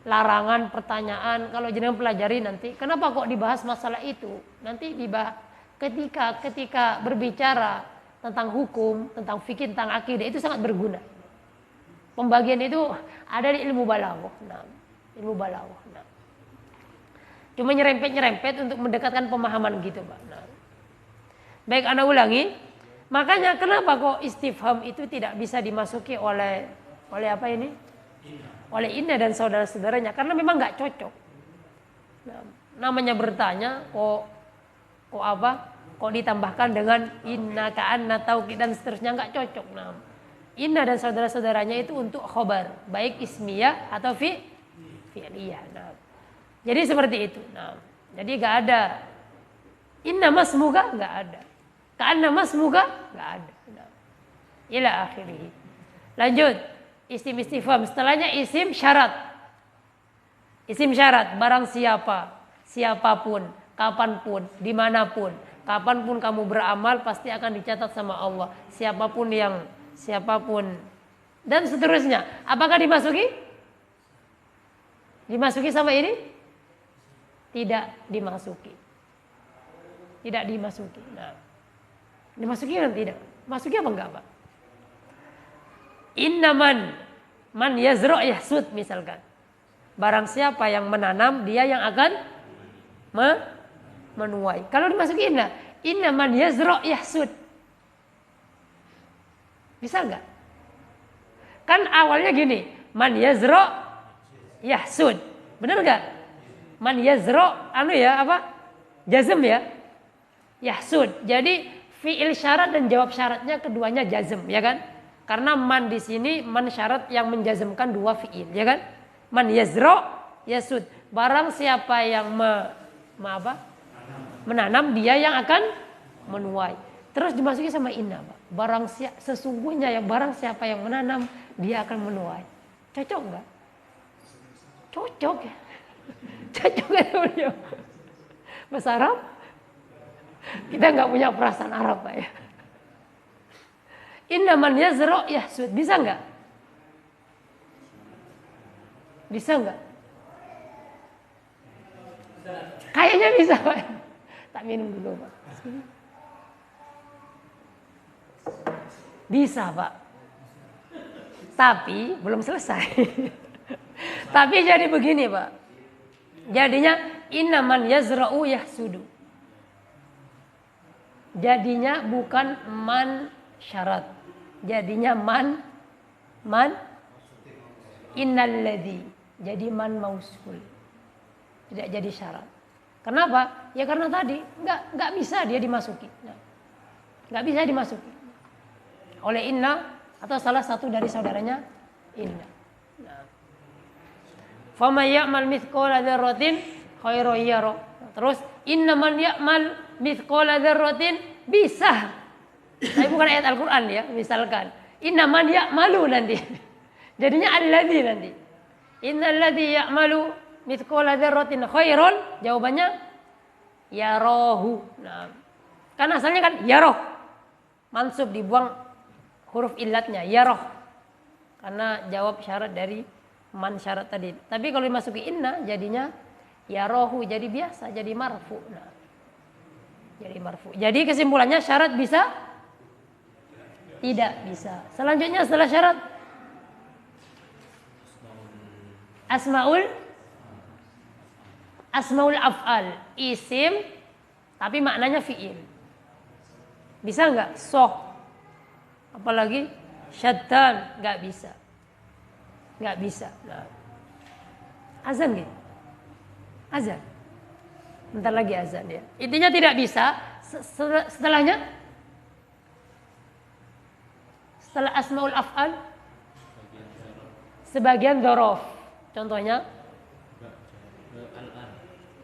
Larangan, pertanyaan, kalau jenengan pelajari nanti, kenapa kok dibahas masalah itu? Nanti dibahas ketika berbicara tentang hukum, tentang fikih, tentang akidah, itu sangat berguna. Pembagian itu ada di ilmu balaghah. Nah, ilmu balaghah. Nah. Cuma nyerempet untuk mendekatkan pemahaman gitu, Pak. Nah. Baik, ana ulangi. Makanya kenapa kok istifham itu tidak bisa dimasuki oleh apa ini? Oleh inna dan saudara-saudaranya, karena memang nggak cocok. Nah, namanya bertanya kok apa? Kok ditambahkan dengan inna, ka'anna, taukid dan seterusnya, nggak cocok. Nah, inna dan saudara-saudaranya itu untuk khobar, baik ismiyah atau fi'liyah. Nah, jadi seperti itu. Nah, jadi nggak ada inna masmuka, nggak ada. Ka'anna masmuka, nggak ada. Nah, ila akhirih. Lanjut, isim istifham. Setelahnya isim syarat. Isim syarat, barang siapa, siapapun, kapanpun, dimanapun, kapanpun kamu beramal pasti akan dicatat sama Allah. Siapapun dan seterusnya. Apakah dimasuki? Dimasuki sama ini? Tidak dimasuki. Tidak dimasuki. Nah, dimasuki kan tidak? Masuki apa enggak, Pak? Innaman man yazra' yahsud misalkan. Barang siapa yang menanam, dia yang akan menuai. Kalau dimasuki inna man yazra' yahsud. Bisa enggak? Kan awalnya gini, man yazra' yahsud. Benar enggak? Man yazra' jazm ya. Yahsud. Jadi fi'il syarat dan jawab syaratnya keduanya jazm, ya kan? Karena man di sini man syarat yang menjazmkan dua fi'il, ya kan? Man yazra' yasud. Barang siapa yang menanam, dia yang akan menuai. Terus dimasuki sama inna, Pak. Sesungguhnya barang siapa yang menanam, dia akan menuai. Cocok enggak? Cocok ya. Cocok ya beliau. Bahasa Arab? Kita enggak punya perasaan Arab, Pak ya. Inna man yazra' yahsud. Bisa enggak? Bisa enggak? Kayaknya bisa, Pak. Tak minum dulu, Pak. Bisa, Pak. Tapi belum selesai. Tapi jadi begini, Pak. Jadinya innaman yazra'u yahsudu. Jadinya bukan man syarat. Jadinya man innalladzi. Jadi man mausul. Tidak jadi syarat. Kenapa? Ya karena tadi nggak bisa dia dimasuki. Nggak bisa dimasuki oleh inna atau salah satu dari saudaranya inna. Faman ya'mal mithqala dzarratin khairan yarah. Terus innaman ya'mal mithqala dzarratin bisa. Tapi bukan ayat Al-Qur'an ya, misalkan innaman ya'malu nanti. Jadinya alladzi nanti. Innalladzi ya'malu mithqala dzarratin khairan, jawabannya yarahu. Nah, kan asalnya kan yaroh. Mansub, dibuang huruf illatnya yaroh. Karena jawab syarat dari man syarat tadi. Tapi kalau dimasuki inna jadinya yarohu, jadi biasa, jadi marfu. Nah, jadi marfu. Jadi kesimpulannya syarat bisa? Tidak bisa. Selanjutnya setelah syarat Asmaul af'al, isim tapi maknanya fi'il. Bisa enggak? Soh. Apalagi syaddan, enggak bisa. Enggak bisa. Nah. Azan gitu. Azan. Bentar lagi azan ya. Intinya tidak bisa. Setelahnya setelah asmaul af'al sebagian dzaraf. Contohnya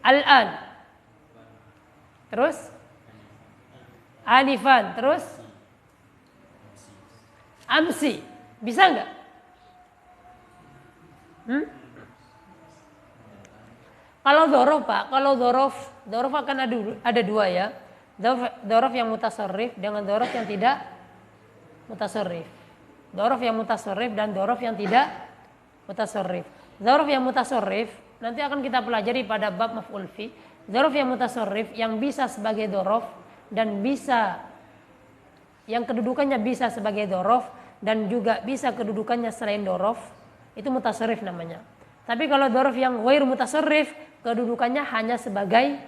al-an. Terus anifan. Terus amsi. Bisa enggak? Kalau dzaraf, Pak, kalau dzaraf akan ada dua ya. Dzaraf yang mutasarrif dengan dzaraf yang tidak mutasarrif. Dzaraf yang mutasarrif dan dzaraf yang tidak mutasarrif. Dzaraf yang mutasarrif nanti akan kita pelajari pada bab maf'ul fi. Dzaraf yang mutasarrif yang bisa sebagai dzaraf dan bisa yang kedudukannya bisa sebagai dzaraf dan juga bisa kedudukannya selain dzaraf, itu mutasarrif namanya. Tapi kalau dzaraf yang ghair mutasarrif kedudukannya hanya sebagai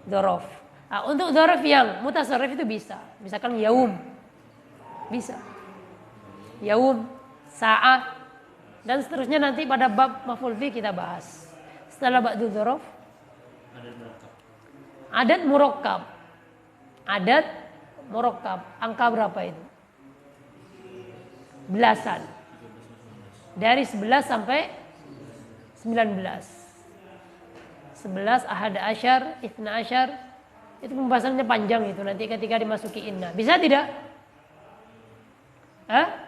dzaraf. Nah, untuk dzaraf yang mutasarrif itu bisa. Misalkan yaum. Bisa. Yaum, sa'ah, dan seterusnya nanti pada bab maf'ul fi kita bahas. Setelah ba'du dzaraf, adat murakkab. Adat murakkab. Angka berapa itu? Belasan. Dari 11 sampai 19. 11, ahad asyar, itsna asyar. Itu pembahasannya panjang itu nanti ketika dimasuki inna. Bisa tidak? Hah?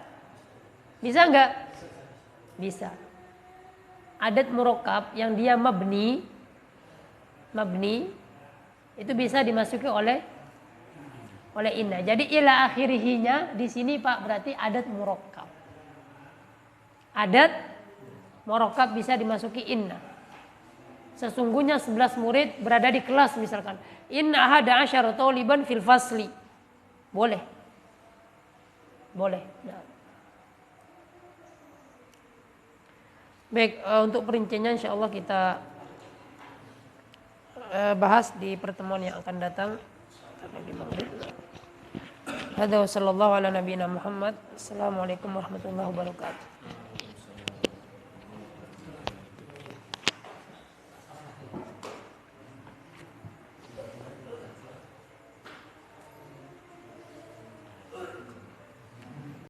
Bisa enggak? Bisa. Adat murakkab yang dia mabni itu bisa dimasuki oleh inna. Jadi ila akhirihinya di sini Pak berarti adat murakkab. Adat murakkab bisa dimasuki inna. Sesungguhnya 11 murid berada di kelas misalkan. Inna ahada asyara taliban fil fasli. Boleh. Boleh. Nah. Baik, untuk perinciannya insyaallah kita bahas di pertemuan yang akan datang. Hada wa sallallahu ala nabiyina Muhammad. Assalamualaikum warahmatullahi wabarakatuh.